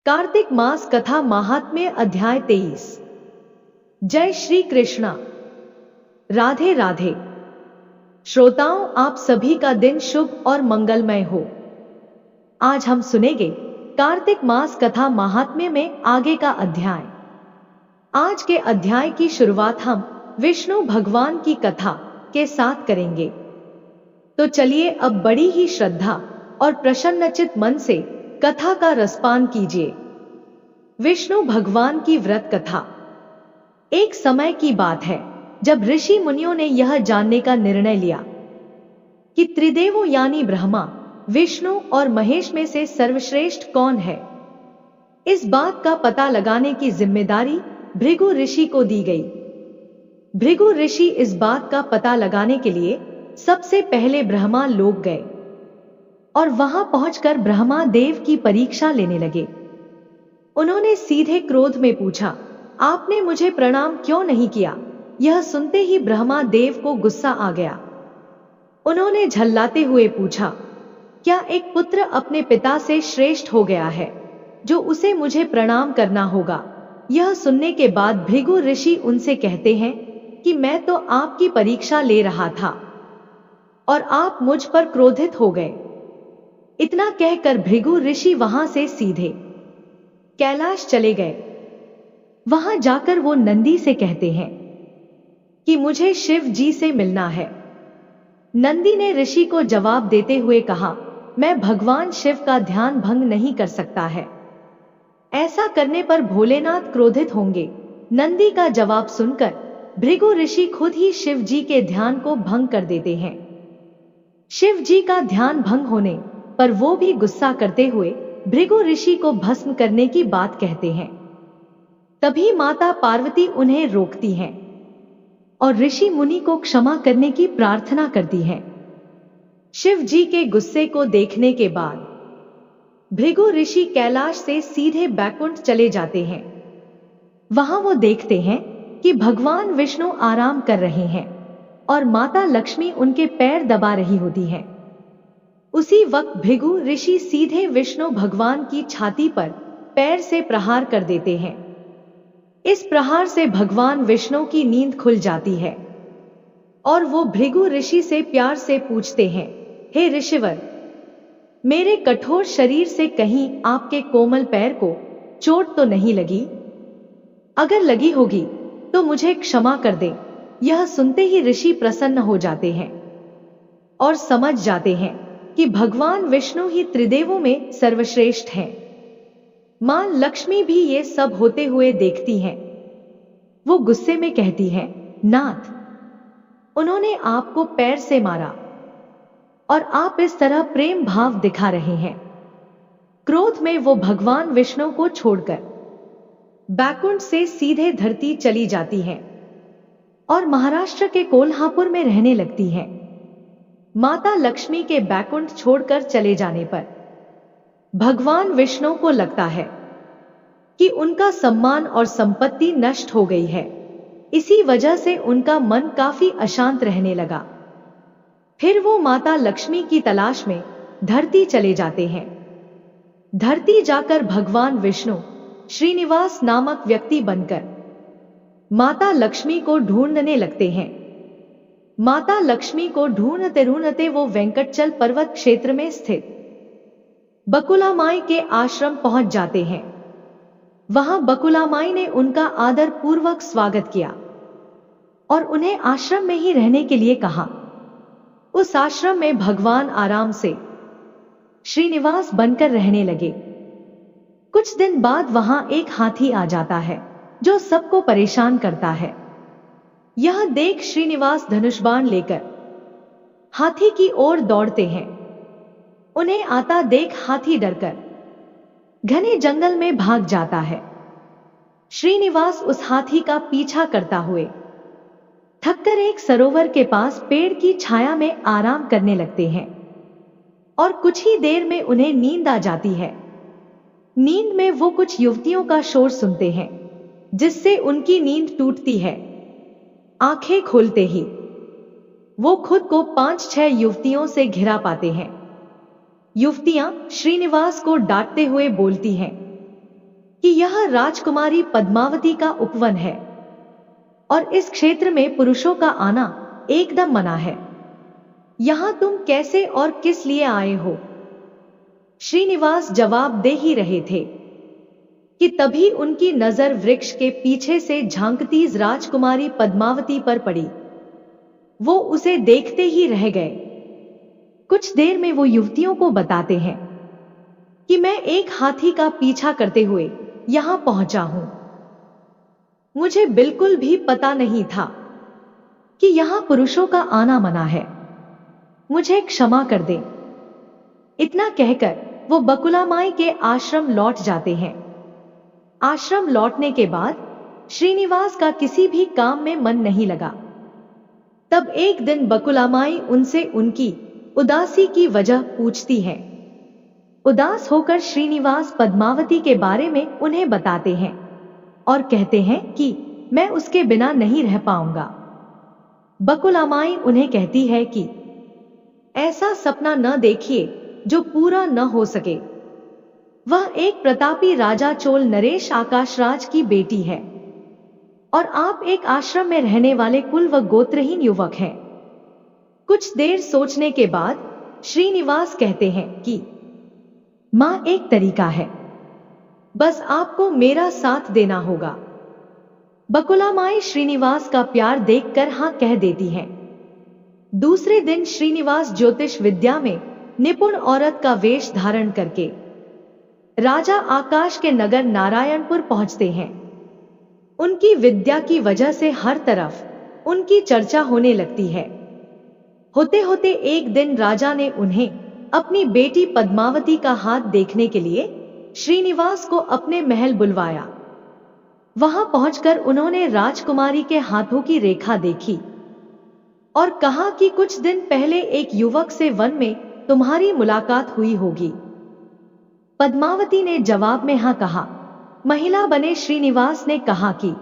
कार्तिक मास कथा महात्म्य अध्याय 23। जय श्री कृष्णा। राधे राधे। श्रोताओं, आप सभी का दिन शुभ और मंगलमय हो। आज हम सुनेंगे कार्तिक मास कथा महात्म्य में आगे का अध्याय। आज के अध्याय की शुरुआत हम विष्णु भगवान की कथा के साथ करेंगे। तो चलिए अब बड़ी ही श्रद्धा और प्रसन्नचित मन से कथा का रसपान कीजिए। विष्णु भगवान की व्रत कथा। एक समय की बात है जब ऋषि मुनियों ने यह जानने का निर्णय लिया कि त्रिदेवों यानी ब्रह्मा, विष्णु और महेश में से सर्वश्रेष्ठ कौन है। इस बात का पता लगाने की जिम्मेदारी भृगु ऋषि को दी गई। भृगु ऋषि इस बात का पता लगाने के लिए सबसे पहले ब्रह्मा लोक गए और वहां पहुंचकर ब्रह्मा देव की परीक्षा लेने लगे। उन्होंने सीधे क्रोध में पूछा, आपने मुझे प्रणाम क्यों नहीं किया। यह सुनते ही ब्रह्मा देव को गुस्सा आ गया। उन्होंने झल्लाते हुए पूछा, क्या एक पुत्र अपने पिता से श्रेष्ठ हो गया है जो उसे मुझे प्रणाम करना होगा। यह सुनने के बाद भृगु ऋषि उनसे कहते हैं कि मैं तो आपकी परीक्षा ले रहा था और आप मुझ पर क्रोधित हो गए। इतना कहकर भृगु ऋषि वहां से सीधे कैलाश चले गए। वहां जाकर वो नंदी से कहते हैं कि मुझे शिव जी से मिलना है। नंदी ने ऋषि को जवाब देते हुए कहा, मैं भगवान शिव का ध्यान भंग नहीं कर सकता है। ऐसा करने पर भोलेनाथ क्रोधित होंगे। नंदी का जवाब सुनकर भृगु ऋषि खुद ही शिव जी के ध्यान को भंग कर देते हैं। शिव जी का ध्यान भंग होने पर वो भी गुस्सा करते हुए भृगु ऋषि को भस्म करने की बात कहते हैं। तभी माता पार्वती उन्हें रोकती हैं और ऋषि मुनि को क्षमा करने की प्रार्थना करती हैं। शिव जी के गुस्से को देखने के बाद भृगु ऋषि कैलाश से सीधे बैकुंठ चले जाते हैं। वहां वो देखते हैं कि भगवान विष्णु आराम कर रहे हैं और माता लक्ष्मी उनके पैर दबा रही होती हैं। उसी वक्त भृगु ऋषि सीधे विष्णु भगवान की छाती पर पैर से प्रहार कर देते हैं। इस प्रहार से भगवान विष्णु की नींद खुल जाती है और वो भृगु ऋषि से प्यार से पूछते हैं, हे ऋषिवर, मेरे कठोर शरीर से कहीं आपके कोमल पैर को चोट तो नहीं लगी। अगर लगी होगी तो मुझे क्षमा कर दे। यह सुनते ही ऋषि प्रसन्न हो जाते हैं और समझ जाते हैं कि भगवान विष्णु ही त्रिदेवों में सर्वश्रेष्ठ हैं। मां लक्ष्मी भी ये सब होते हुए देखती हैं। वो गुस्से में कहती हैं, नाथ, उन्होंने आपको पैर से मारा और आप इस तरह प्रेम भाव दिखा रहे हैं। क्रोध में वो भगवान विष्णु को छोड़कर बैकुंठ से सीधे धरती चली जाती हैं और महाराष्ट्र के कोल्हापुर में रहने लगती हैं। माता लक्ष्मी के बैकुंठ छोड़कर चले जाने पर भगवान विष्णु को लगता है कि उनका सम्मान और संपत्ति नष्ट हो गई है। इसी वजह से उनका मन काफी अशांत रहने लगा। फिर वो माता लक्ष्मी की तलाश में धरती चले जाते हैं। धरती जाकर भगवान विष्णु श्रीनिवास नामक व्यक्ति बनकर माता लक्ष्मी को ढूंढने लगते हैं। माता लक्ष्मी को ढूंढते ढूंढते वो वेंकटचल पर्वत क्षेत्र में स्थित बकुला माई के आश्रम पहुंच जाते हैं। वहां बकुला माई ने उनका आदर पूर्वक स्वागत किया और उन्हें आश्रम में ही रहने के लिए कहा। उस आश्रम में भगवान आराम से श्रीनिवास बनकर रहने लगे। कुछ दिन बाद वहां एक हाथी आ जाता है जो सबको परेशान करता है। यह देख श्रीनिवास धनुष बाण लेकर हाथी की ओर दौड़ते हैं। उन्हें आता देख हाथी डरकर घने जंगल में भाग जाता है। श्रीनिवास उस हाथी का पीछा करता हुए थककर एक सरोवर के पास पेड़ की छाया में आराम करने लगते हैं और कुछ ही देर में उन्हें नींद आ जाती है। नींद में वो कुछ युवतियों का शोर सुनते हैं जिससे उनकी नींद टूटती है। आंखें खोलते ही वो खुद को 5-6 युवतियों से घिरा पाते हैं। युवतियां श्रीनिवास को डांटते हुए बोलती हैं, कि यह राजकुमारी पद्मावती का उपवन है और इस क्षेत्र में पुरुषों का आना एकदम मना है। यहां तुम कैसे और किस लिए आए हो? श्रीनिवास जवाब दे ही रहे थे कि तभी उनकी नजर वृक्ष के पीछे से झांकती राजकुमारी पद्मावती पर पड़ी। वो उसे देखते ही रह गए। कुछ देर में वो युवतियों को बताते हैं कि मैं एक हाथी का पीछा करते हुए यहां पहुंचा हूं। मुझे बिल्कुल भी पता नहीं था कि यहां पुरुषों का आना मना है। मुझे क्षमा कर दे। इतना कहकर वो बकुला माई के आश्रम लौट जाते हैं। आश्रम लौटने के बाद श्रीनिवास का किसी भी काम में मन नहीं लगा। तब एक दिन बकुला माई उनसे उनकी उदासी की वजह पूछती है। उदास होकर श्रीनिवास पद्मावती के बारे में उन्हें बताते हैं और कहते हैं कि मैं उसके बिना नहीं रह पाऊंगा। बकुला माई उन्हें कहती है कि ऐसा सपना न देखिए जो पूरा न हो सके। वह एक प्रतापी राजा चोल नरेश आकाशराज की बेटी है और आप एक आश्रम में रहने वाले कुल व गोत्रहीन युवक हैं। कुछ देर सोचने के बाद श्रीनिवास कहते हैं कि मां, एक तरीका है, बस आपको मेरा साथ देना होगा। बकुला माई श्रीनिवास का प्यार देखकर हां कह देती हैं। दूसरे दिन श्रीनिवास ज्योतिष विद्या में निपुण औरत का वेश धारण करके राजा आकाश के नगर नारायणपुर पहुंचते हैं। उनकी विद्या की वजह से हर तरफ उनकी चर्चा होने लगती है। होते होते एक दिन राजा ने उन्हें अपनी बेटी पद्मावती का हाथ देखने के लिए श्रीनिवास को अपने महल बुलवाया। वहां पहुंचकर उन्होंने राजकुमारी के हाथों की रेखा देखी और कहा कि कुछ दिन पहले एक युवक से वन में तुम्हारी मुलाकात हुई होगी। पद्मावती ने जवाब में हां कहा। महिला बने श्रीनिवास ने कहा कि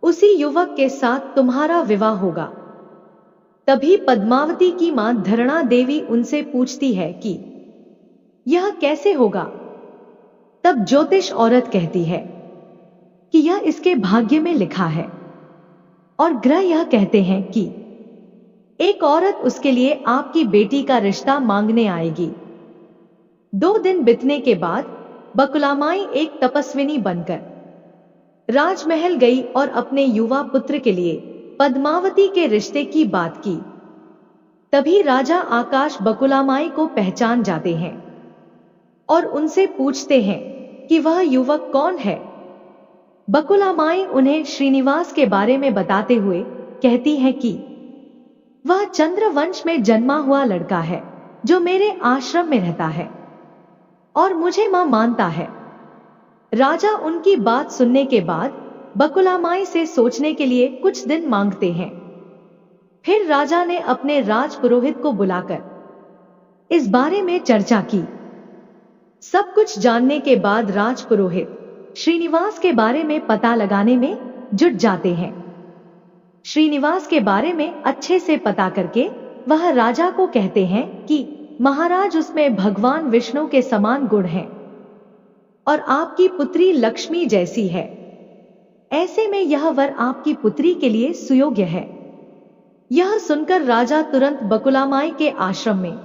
उसी युवक के साथ तुम्हारा विवाह होगा। तभी पद्मावती की मां धरणा देवी उनसे पूछती है कि यह कैसे होगा। तब ज्योतिष औरत कहती है कि यह इसके भाग्य में लिखा है और ग्रह यह कहते हैं कि एक औरत उसके लिए आपकी बेटी का रिश्ता मांगने आएगी। 2 दिन बीतने के बाद बकुला माई एक तपस्विनी बनकर राजमहल गई और अपने युवा पुत्र के लिए पद्मावती के रिश्ते की बात की। तभी राजा आकाश बकुला माई को पहचान जाते हैं और उनसे पूछते हैं कि वह युवक कौन है। बकुला माई उन्हें श्रीनिवास के बारे में बताते हुए कहती है कि वह चंद्रवंश में जन्मा हुआ लड़का है जो मेरे आश्रम में रहता है और मुझे मां मानता है। राजा उनकी बात सुनने के बाद बकुला माई से सोचने के लिए कुछ दिन मांगते हैं। फिर राजा ने अपने राजपुरोहित को बुलाकर इस बारे में चर्चा की। सब कुछ जानने के बाद राजपुरोहित श्रीनिवास के बारे में पता लगाने में जुट जाते हैं। श्रीनिवास के बारे में अच्छे से पता करके वह राजा को कहते हैं कि महाराज, उसमें भगवान विष्णु के समान गुण हैं और आपकी पुत्री लक्ष्मी जैसी है। ऐसे में यह वर आपकी पुत्री के लिए सुयोग्य है। यह सुनकर राजा तुरंत बकुला माई के आश्रम में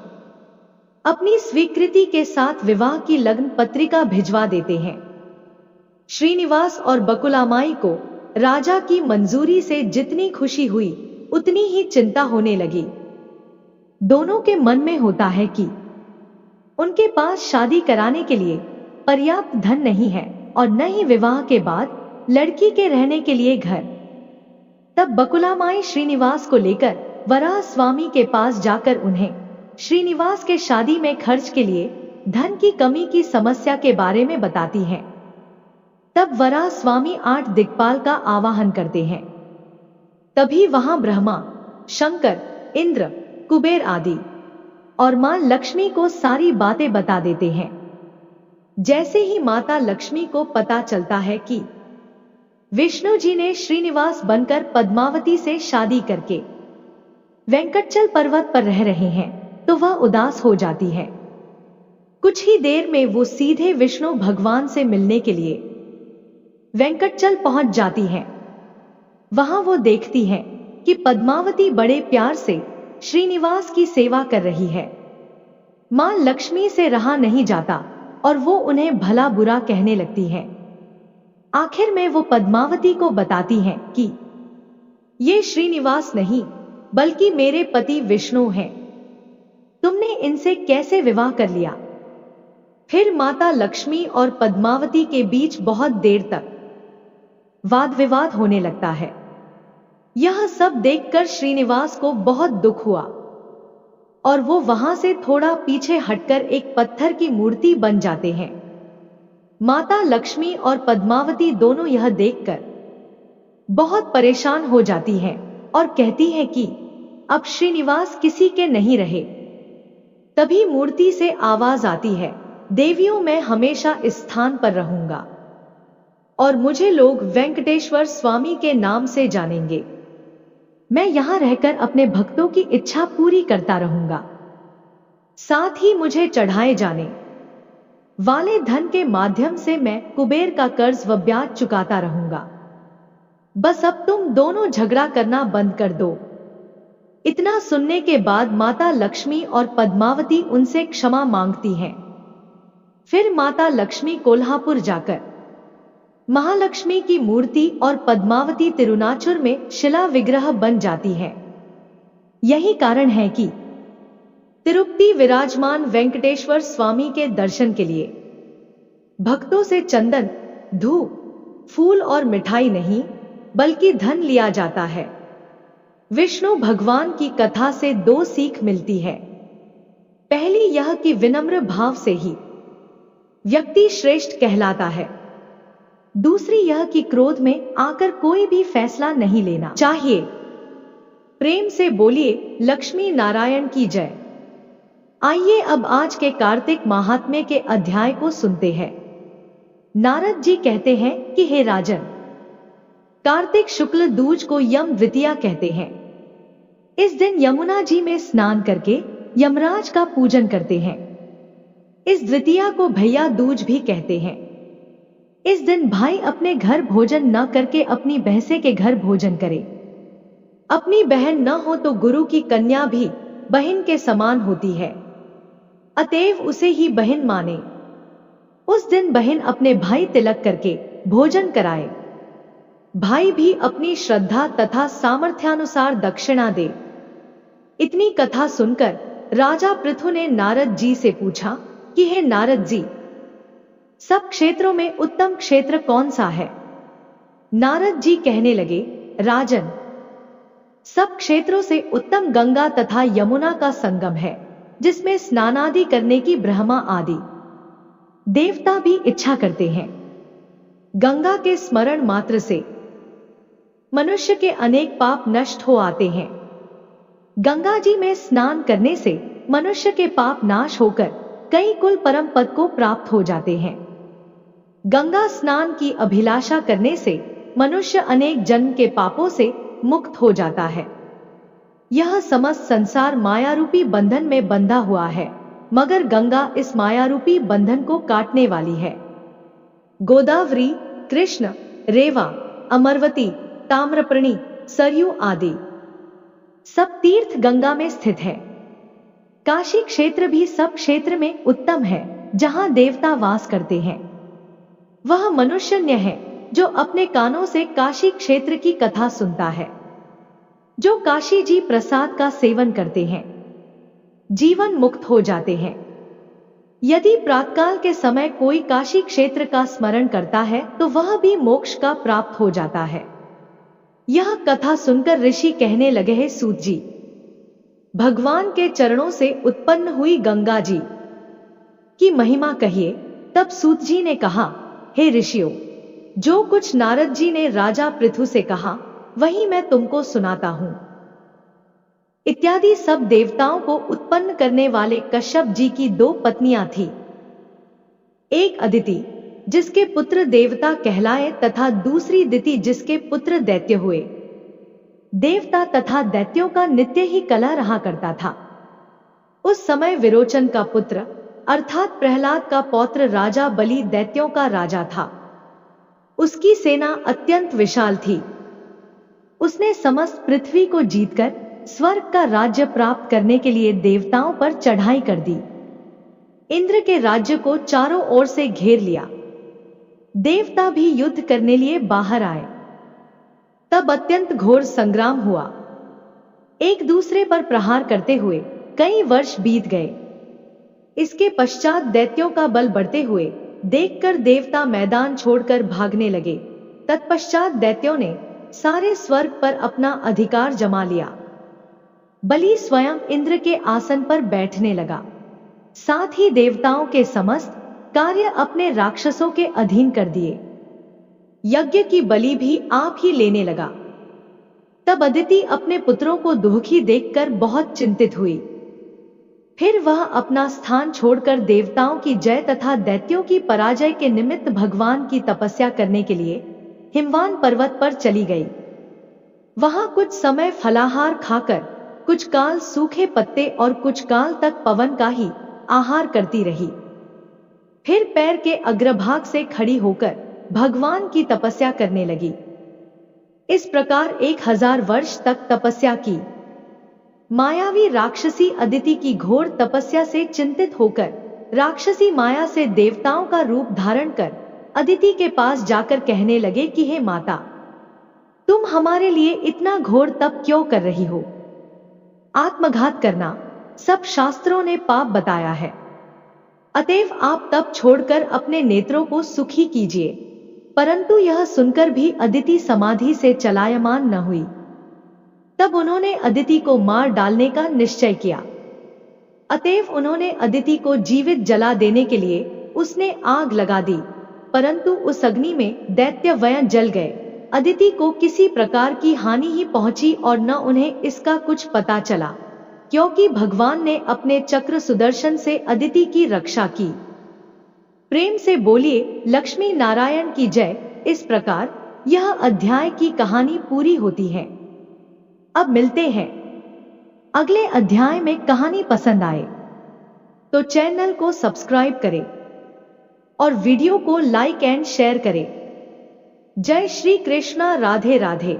अपनी स्वीकृति के साथ विवाह की लग्न पत्रिका भिजवा देते हैं। श्रीनिवास और बकुला माई को राजा की मंजूरी से जितनी खुशी हुई उतनी ही चिंता होने लगी। दोनों के मन में होता है कि उनके पास शादी कराने के लिए पर्याप्त धन नहीं है और न ही विवाह के बाद लड़की के रहने के लिए घर। तब बकुला माई श्रीनिवास को लेकर वराह स्वामी के पास जाकर उन्हें श्रीनिवास के शादी में खर्च के लिए धन की कमी की समस्या के बारे में बताती हैं। तब वराह स्वामी 8 दिक्पाल का आवाहन करते हैं। तभी वहां ब्रह्मा, शंकर, इंद्र, कुबेर आदि और मां लक्ष्मी को सारी बातें बता देते हैं। जैसे ही माता लक्ष्मी को पता चलता है कि विष्णु जी ने श्रीनिवास बनकर पद्मावती से शादी करके वेंकटचल पर्वत पर रह रहे हैं, तो वह उदास हो जाती है। कुछ ही देर में वो सीधे विष्णु भगवान से मिलने के लिए वेंकटचल पहुंच जाती हैं। वहां वो देखती हैं कि पद्मावती बड़े प्यार से श्रीनिवास की सेवा कर रही है। मां लक्ष्मी से रहा नहीं जाता और वो उन्हें भला बुरा कहने लगती हैं। आखिर में वो पद्मावती को बताती हैं कि ये श्रीनिवास नहीं बल्कि मेरे पति विष्णु हैं। तुमने इनसे कैसे विवाह कर लिया? फिर माता लक्ष्मी और पद्मावती के बीच बहुत देर तक वाद विवाद होने लगता है। यह सब देखकर श्रीनिवास को बहुत दुख हुआ और वो वहां से थोड़ा पीछे हटकर एक पत्थर की मूर्ति बन जाते हैं। माता लक्ष्मी और पद्मावती दोनों यह देखकर बहुत परेशान हो जाती हैं और कहती हैं कि अब श्रीनिवास किसी के नहीं रहे। तभी मूर्ति से आवाज आती है, देवियों मैं हमेशा इस स्थान पर रहूंगा और मुझे लोग वेंकटेश्वर स्वामी के नाम से जानेंगे। मैं यहां रहकर अपने भक्तों की इच्छा पूरी करता रहूंगा। साथ ही मुझे चढ़ाए जाने वाले धन के माध्यम से मैं कुबेर का कर्ज व ब्याज चुकाता रहूंगा। बस अब तुम दोनों झगड़ा करना बंद कर दो। इतना सुनने के बाद माता लक्ष्मी और पद्मावती उनसे क्षमा मांगती हैं। फिर माता लक्ष्मी कोल्हापुर जाकर महालक्ष्मी की मूर्ति और पद्मावती तिरुनाचुर में शिला विग्रह बन जाती है। यही कारण है कि तिरुपति विराजमान वेंकटेश्वर स्वामी के दर्शन के लिए भक्तों से चंदन, धूप, फूल और मिठाई नहीं बल्कि धन लिया जाता है। विष्णु भगवान की कथा से दो सीख मिलती है। पहली यह कि विनम्र भाव से ही व्यक्ति श्रेष्ठ कहलाता है। दूसरी यह कि क्रोध में आकर कोई भी फैसला नहीं लेना चाहिए। प्रेम से बोलिए लक्ष्मी नारायण की जय। आइए अब आज के कार्तिक महात्म्य के अध्याय को सुनते हैं। नारद जी कहते हैं कि हे राजन, कार्तिक शुक्ल दूज को यम द्वितीया कहते हैं। इस दिन यमुना जी में स्नान करके यमराज का पूजन करते हैं। इस द्वितीया को भैया दूज भी कहते हैं। इस दिन भाई अपने घर भोजन न करके अपनी बहसे के घर भोजन करे। अपनी बहन न हो तो गुरु की कन्या भी बहन के समान होती है, अतएव उसे ही बहन माने। उस दिन बहन अपने भाई तिलक करके भोजन कराए। भाई भी अपनी श्रद्धा तथा सामर्थ्यानुसार दक्षिणा दे। इतनी कथा सुनकर राजा पृथु ने नारद जी से पूछा कि हे नारद जी, सब क्षेत्रों में उत्तम क्षेत्र कौन सा है? नारद जी कहने लगे, राजन, सब क्षेत्रों से उत्तम गंगा तथा यमुना का संगम है, जिसमें स्नानादि करने की ब्रह्मा आदि देवता भी इच्छा करते हैं। गंगा के स्मरण मात्र से मनुष्य के अनेक पाप नष्ट हो आते हैं। गंगा जी में स्नान करने से मनुष्य के पाप नाश होकर कई कुल परम पद को प्राप्त हो जाते हैं। गंगा स्नान की अभिलाषा करने से मनुष्य अनेक जन्म के पापों से मुक्त हो जाता है। यह समस्त संसार मायारूपी बंधन में बंधा हुआ है, मगर गंगा इस मायारूपी बंधन को काटने वाली है। गोदावरी, कृष्ण, रेवा, अमरवती, ताम्रपर्णी, सरयू आदि सब तीर्थ गंगा में स्थित है। काशी क्षेत्र भी सब क्षेत्र में उत्तम है, जहां देवता वास करते हैं। वह मनुष्यन्य है जो अपने कानों से काशी क्षेत्र की कथा सुनता है। जो काशी जी प्रसाद का सेवन करते हैं, जीवन मुक्त हो जाते हैं। यदि प्रातःकाल के समय कोई काशी क्षेत्र का स्मरण करता है तो वह भी मोक्ष का प्राप्त हो जाता है। यह कथा सुनकर ऋषि कहने लगे, हे सूत जी, भगवान के चरणों से उत्पन्न हुई गंगा जी की महिमा कहिए। तब सूत जी ने कहा, हे ऋषियों, जो कुछ नारद जी ने राजा पृथु से कहा वही मैं तुमको सुनाता हूं। इत्यादि सब देवताओं को उत्पन्न करने वाले कश्यप जी की दो पत्नियां थी। एक अदिति जिसके पुत्र देवता कहलाए तथा दूसरी दिति जिसके पुत्र दैत्य हुए। देवता तथा दैत्यों का नित्य ही कलह रहा करता था। उस समय विरोचन का पुत्र अर्थात प्रहलाद का पौत्र राजा बलि दैत्यों का राजा था। उसकी सेना अत्यंत विशाल थी। उसने समस्त पृथ्वी को जीतकर स्वर्ग का राज्य प्राप्त करने के लिए देवताओं पर चढ़ाई कर दी। इंद्र के राज्य को चारों ओर से घेर लिया। देवता भी युद्ध करने लिए बाहर आए। तब अत्यंत घोर संग्राम हुआ। एक दूसरे पर प्रहार करते हुए कई वर्ष बीत गए। इसके पश्चात दैत्यों का बल बढ़ते हुए देखकर देवता मैदान छोड़कर भागने लगे। तत्पश्चात दैत्यों ने सारे स्वर्ग पर अपना अधिकार जमा लिया। बलि स्वयं इंद्र के आसन पर बैठने लगा। साथ ही देवताओं के समस्त कार्य अपने राक्षसों के अधीन कर दिए। यज्ञ की बलि भी आप ही लेने लगा। तब अदिति अपने पुत्रों को दुखी देखकर बहुत चिंतित हुई। फिर वह अपना स्थान छोड़कर देवताओं की जय तथा दैत्यों की पराजय के निमित्त भगवान की तपस्या करने के लिए हिमवान पर्वत पर चली गई। वहां कुछ समय फलाहार खाकर, कुछ काल सूखे पत्ते और कुछ काल तक पवन का ही आहार करती रही। फिर पैर के अग्रभाग से खड़ी होकर भगवान की तपस्या करने लगी। इस प्रकार 1000 वर्ष तक तपस्या की। मायावी राक्षसी अदिति की घोर तपस्या से चिंतित होकर राक्षसी माया से देवताओं का रूप धारण कर अदिति के पास जाकर कहने लगे कि हे माता, तुम हमारे लिए इतना घोर तप क्यों कर रही हो? आत्मघात करना सब शास्त्रों ने पाप बताया है। अतएव आप तप छोड़कर अपने नेत्रों को सुखी कीजिए। परंतु यह सुनकर भी अदिति समाधि से चलायमान न हुई। तब उन्होंने अदिति को मार डालने का निश्चय किया। अतएव उन्होंने अदिति को जीवित जला देने के लिए उसने आग लगा दी, परंतु उस अग्नि में दैत्य वयं जल गए। अदिति को किसी प्रकार की हानि ही पहुंची और न उन्हें इसका कुछ पता चला, क्योंकि भगवान ने अपने चक्र सुदर्शन से अदिति की रक्षा की। प्रेम से बोलिए लक्ष्मी नारायण की जय। इस प्रकार यह अध्याय की कहानी पूरी होती है। अब मिलते हैं अगले अध्याय में। कहानी पसंद आए तो चैनल को सब्सक्राइब करें और वीडियो को लाइक एंड शेयर करें। जय श्री कृष्णा। राधे राधे।